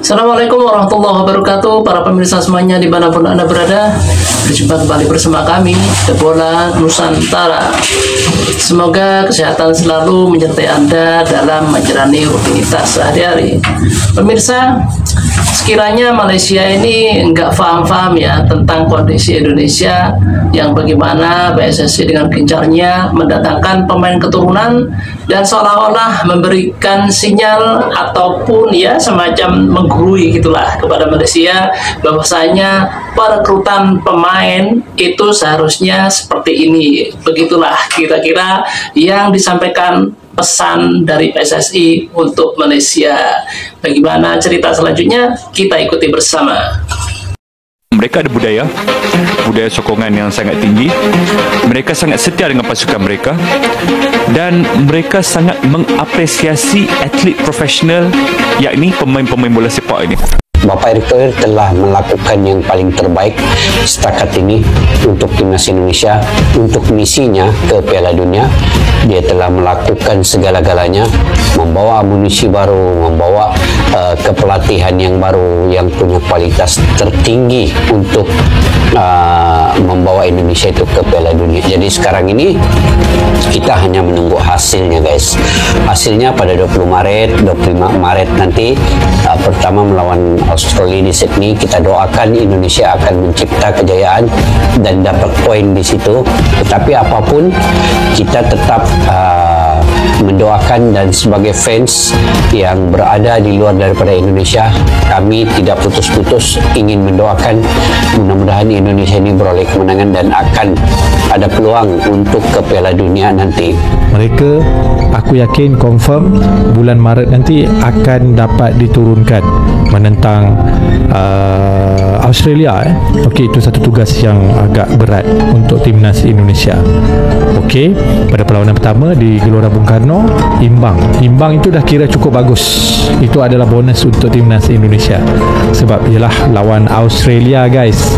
Assalamualaikum warahmatullahi wabarakatuh. Para pemirsa semuanya dimanapun Anda berada, berjumpa kembali bersama kami The Bola Nusantara. Semoga kesehatan selalu menyertai Anda dalam menjalani rutinitas sehari-hari. Pemirsa, sekiranya Malaysia ini nggak paham-paham ya tentang kondisi Indonesia, yang bagaimana PSSI dengan gencarnya mendatangkan pemain keturunan dan seolah-olah memberikan sinyal ataupun ya semacam menggurui gitulah kepada Malaysia bahwasanya perekrutan pemain itu seharusnya seperti ini. Begitulah kira-kira yang disampaikan pesan dari PSSI untuk Malaysia. Bagaimana cerita selanjutnya? Kita ikuti bersama. Mereka ada budaya sokongan yang sangat tinggi. Mereka sangat setia dengan pasukan mereka dan mereka sangat mengapresiasi atlet profesional, yakni pemain-pemain bola sepak ini. Bapak Erick Thohir telah melakukan yang paling terbaik setakat ini untuk timnas Indonesia, untuk misinya ke Piala Dunia. Dia telah melakukan segala-galanya, membawa amunisi baru, membawa kepelatihan yang baru yang punya kualitas tertinggi untuk membawa Indonesia itu ke Piala Dunia. Jadi sekarang ini kita hanya menunggu hasilnya, guys. Hasilnya pada 25 Maret nanti pertama melawan Australia di Sydney. Kita doakan Indonesia akan mencipta kejayaan dan dapat poin di situ. Tetapi apapun kita tetap mendoakan, dan sebagai fans yang berada di luar daripada Indonesia, kami tidak putus-putus ingin mendoakan mudah-mudahan Indonesia ini beroleh kemenangan dan akan ada peluang untuk ke Piala Dunia nanti. Mereka, aku yakin confirm bulan Maret nanti akan dapat diturunkan menentang Australia. Okey, itu satu tugas yang agak berat untuk timnas Indonesia. Okey, pada perlawanan pertama di Gelora Bung Karno imbang itu dah kira cukup bagus. Itu adalah bonus untuk timnas Indonesia sebab ialah lawan Australia, guys.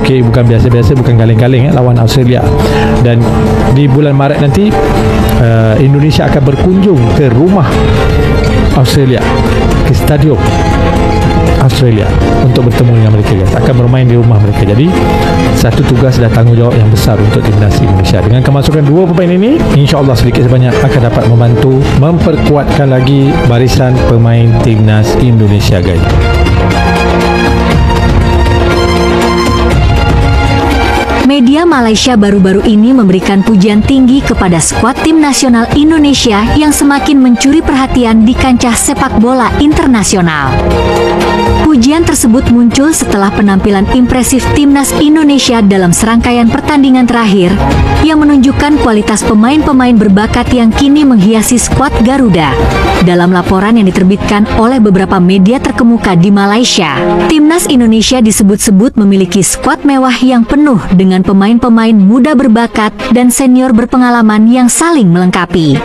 Okey, bukan biasa-biasa, bukan kaleng-kaleng lawan Australia. Dan di bulan Maret nanti Indonesia akan berkunjung ke rumah Australia, ke stadium Australia untuk bertemu dengan mereka, guys. Akan bermain di rumah mereka. Jadi satu tugas dan tanggungjawab yang besar untuk timnas Indonesia. Dengan kemasukan dua pemain ini, insya-Allah sedikit sebanyak akan dapat membantu memperkuatkan lagi barisan pemain timnas Indonesia, guys. Media Malaysia baru-baru ini memberikan pujian tinggi kepada skuad tim nasional Indonesia yang semakin mencuri perhatian di kancah sepak bola internasional. Pujian tersebut muncul setelah penampilan impresif timnas Indonesia dalam serangkaian pertandingan terakhir yang menunjukkan kualitas pemain-pemain berbakat yang kini menghiasi skuad Garuda. Dalam laporan yang diterbitkan oleh beberapa media terkemuka di Malaysia, timnas Indonesia disebut-sebut memiliki skuad mewah yang penuh dengan pemain-pemain muda berbakat dan senior berpengalaman yang saling melengkapi,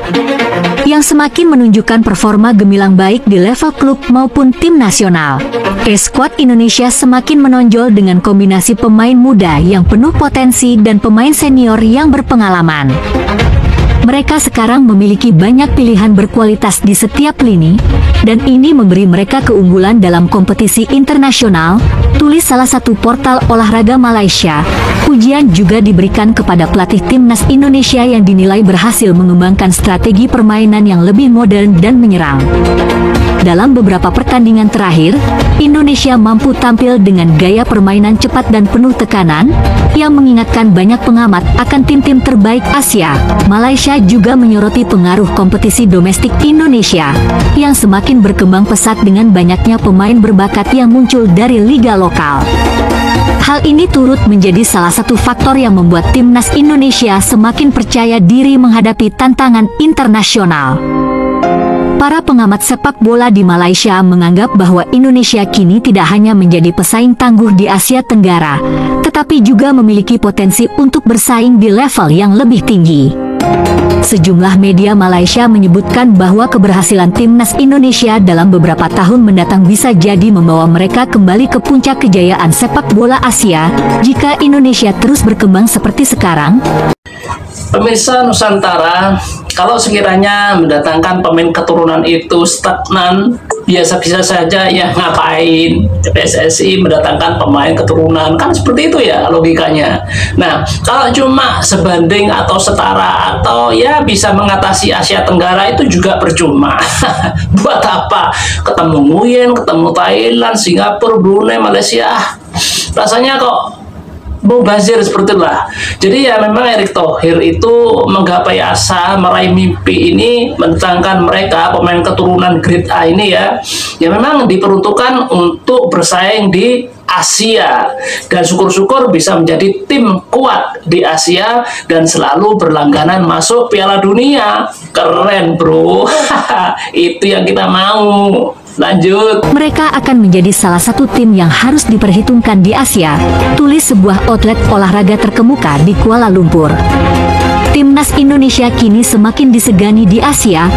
yang semakin menunjukkan performa gemilang baik di level klub maupun tim nasional. Skuad Indonesia semakin menonjol dengan kombinasi pemain muda yang penuh potensi dan pemain senior yang berpengalaman. Mereka sekarang memiliki banyak pilihan berkualitas di setiap lini, dan ini memberi mereka keunggulan dalam kompetisi internasional, tulis salah satu portal olahraga Malaysia. Pujian juga diberikan kepada pelatih timnas Indonesia yang dinilai berhasil mengembangkan strategi permainan yang lebih modern dan menyerang. Dalam beberapa pertandingan terakhir, Indonesia mampu tampil dengan gaya permainan cepat dan penuh tekanan, yang mengingatkan banyak pengamat akan tim-tim terbaik Asia. Malaysia juga menyoroti pengaruh kompetisi domestik Indonesia, yang semakin berkembang pesat dengan banyaknya pemain berbakat yang muncul dari liga lokal. Hal ini turut menjadi salah satu faktor yang membuat timnas Indonesia semakin percaya diri menghadapi tantangan internasional. Para pengamat sepak bola di Malaysia menganggap bahwa Indonesia kini tidak hanya menjadi pesaing tangguh di Asia Tenggara, tetapi juga memiliki potensi untuk bersaing di level yang lebih tinggi. Sejumlah media Malaysia menyebutkan bahwa keberhasilan timnas Indonesia dalam beberapa tahun mendatang bisa jadi membawa mereka kembali ke puncak kejayaan sepak bola Asia jika Indonesia terus berkembang seperti sekarang. Pemirsa Nusantara, kalau sekiranya mendatangkan pemain keturunan itu stagnan, biasa-biasa saja, ya ngapain PSSI mendatangkan pemain keturunan, kan seperti itu ya logikanya. Nah, kalau cuma sebanding atau setara atau ya bisa mengatasi Asia Tenggara itu juga percuma. Buat apa ketemu Nguyen, ketemu Thailand, Singapura, Brunei, Malaysia, rasanya kok mubazir seperti itulah. Jadi ya memang Erick Thohir itu menggapai asa, meraih mimpi ini, mendatangkan mereka pemain keturunan grade A ini ya memang diperuntukkan untuk bersaing di Asia, dan syukur-syukur bisa menjadi tim kuat di Asia dan selalu berlangganan masuk Piala Dunia. Keren bro. Itu yang kita mau. Lanjut. Mereka akan menjadi salah satu tim yang harus diperhitungkan di Asia, tulis sebuah outlet olahraga terkemuka di Kuala Lumpur. Timnas Indonesia kini semakin disegani di Asia,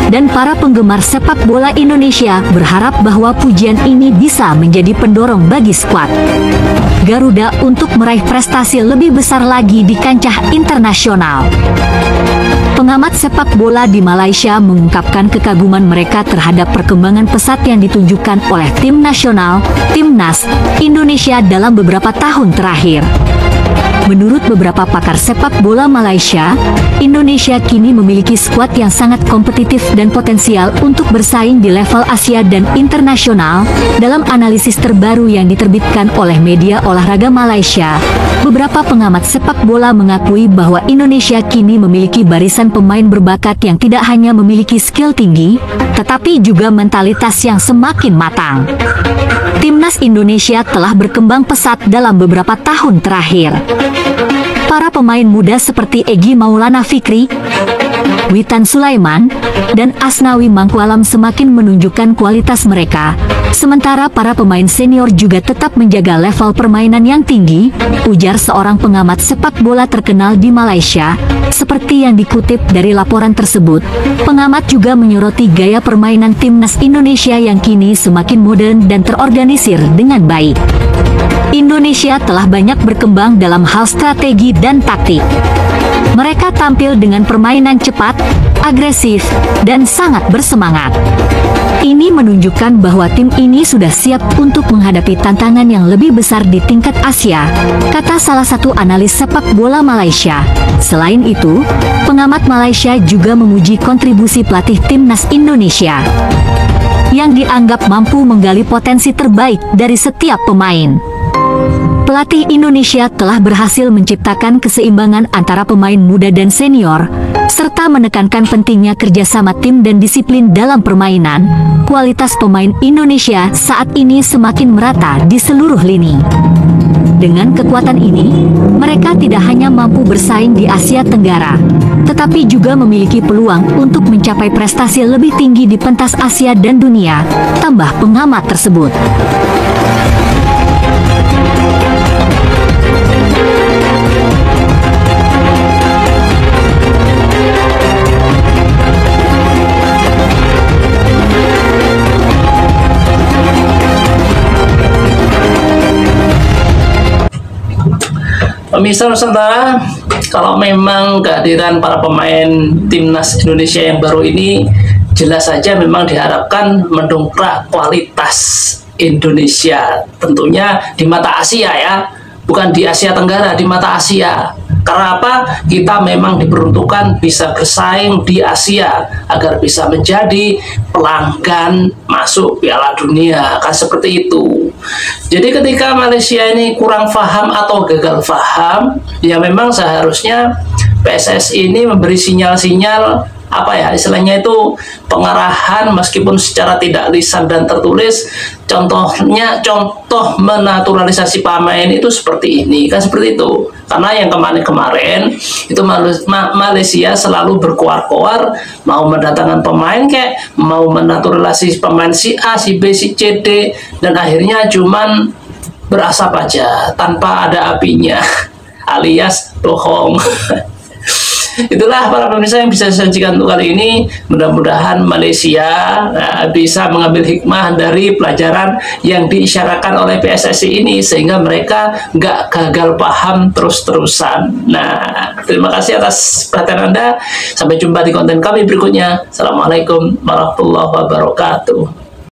dan para penggemar sepak bola Indonesia berharap bahwa pujian ini bisa menjadi pendorong bagi skuad Garuda untuk meraih prestasi lebih besar lagi di kancah internasional. Pengamat sepak bola di Malaysia mengungkapkan kekaguman mereka terhadap perkembangan pesat yang ditunjukkan oleh tim nasional, Timnas Indonesia dalam beberapa tahun terakhir. Menurut beberapa pakar sepak bola Malaysia, Indonesia kini memiliki skuad yang sangat kompetitif dan potensial untuk bersaing di level Asia dan internasional. Dalam analisis terbaru yang diterbitkan oleh media olahraga Malaysia, beberapa pengamat sepak bola mengakui bahwa Indonesia kini memiliki barisan pemain berbakat yang tidak hanya memiliki skill tinggi, tetapi juga mentalitas yang semakin matang. Timnas Indonesia telah berkembang pesat dalam beberapa tahun terakhir. Para pemain muda seperti Egy Maulana Fikri, Witan Sulaiman, dan Asnawi Mangkualam semakin menunjukkan kualitas mereka. Sementara para pemain senior juga tetap menjaga level permainan yang tinggi, ujar seorang pengamat sepak bola terkenal di Malaysia. Seperti yang dikutip dari laporan tersebut, pengamat juga menyoroti gaya permainan timnas Indonesia yang kini semakin modern dan terorganisir dengan baik. Indonesia telah banyak berkembang dalam hal strategi dan taktik. Mereka tampil dengan permainan cepat, agresif, dan sangat bersemangat. Ini menunjukkan bahwa tim ini sudah siap untuk menghadapi tantangan yang lebih besar di tingkat Asia, kata salah satu analis sepak bola Malaysia. Selain itu, pengamat Malaysia juga memuji kontribusi pelatih timnas Indonesia, yang dianggap mampu menggali potensi terbaik dari setiap pemain. Pelatih Indonesia telah berhasil menciptakan keseimbangan antara pemain muda dan senior, serta menekankan pentingnya kerjasama tim dan disiplin dalam permainan. Kualitas pemain Indonesia saat ini semakin merata di seluruh lini. Dengan kekuatan ini, mereka tidak hanya mampu bersaing di Asia Tenggara, tetapi juga memiliki peluang untuk mencapai prestasi lebih tinggi di pentas Asia dan dunia, tambah pengamat tersebut. Pemirsa Nusantara, kalau memang kehadiran para pemain timnas Indonesia yang baru ini jelas saja memang diharapkan mendongkrak kualitas Indonesia, tentunya di mata Asia ya, bukan di Asia Tenggara, di mata Asia. Karena apa? Kita memang diperuntukkan bisa bersaing di Asia agar bisa menjadi pelanggan masuk Piala Dunia, kan seperti itu. Jadi ketika Malaysia ini kurang paham atau gagal paham, ya memang seharusnya PSSI ini memberi sinyal-sinyal apa ya istilahnya itu pengarahan meskipun secara tidak lisan dan tertulis. Contohnya contoh menaturalisasi pemain itu seperti ini, kan seperti itu. Karena yang kemarin-kemarin itu Malaysia selalu berkoar-koar mau mendatangkan pemain kayak mau menaturalisasi pemain si A, si B, si C, D, dan akhirnya cuman berasap aja tanpa ada apinya alias bohong. Itulah para pemirsa yang bisa saya sajikan untuk kali ini. Mudah-mudahan Malaysia bisa mengambil hikmah dari pelajaran yang diisyaratkan oleh PSSI ini, sehingga mereka nggak gagal paham terus-terusan. Nah, terima kasih atas perhatian Anda. Sampai jumpa di konten kami berikutnya. Assalamualaikum warahmatullahi wabarakatuh.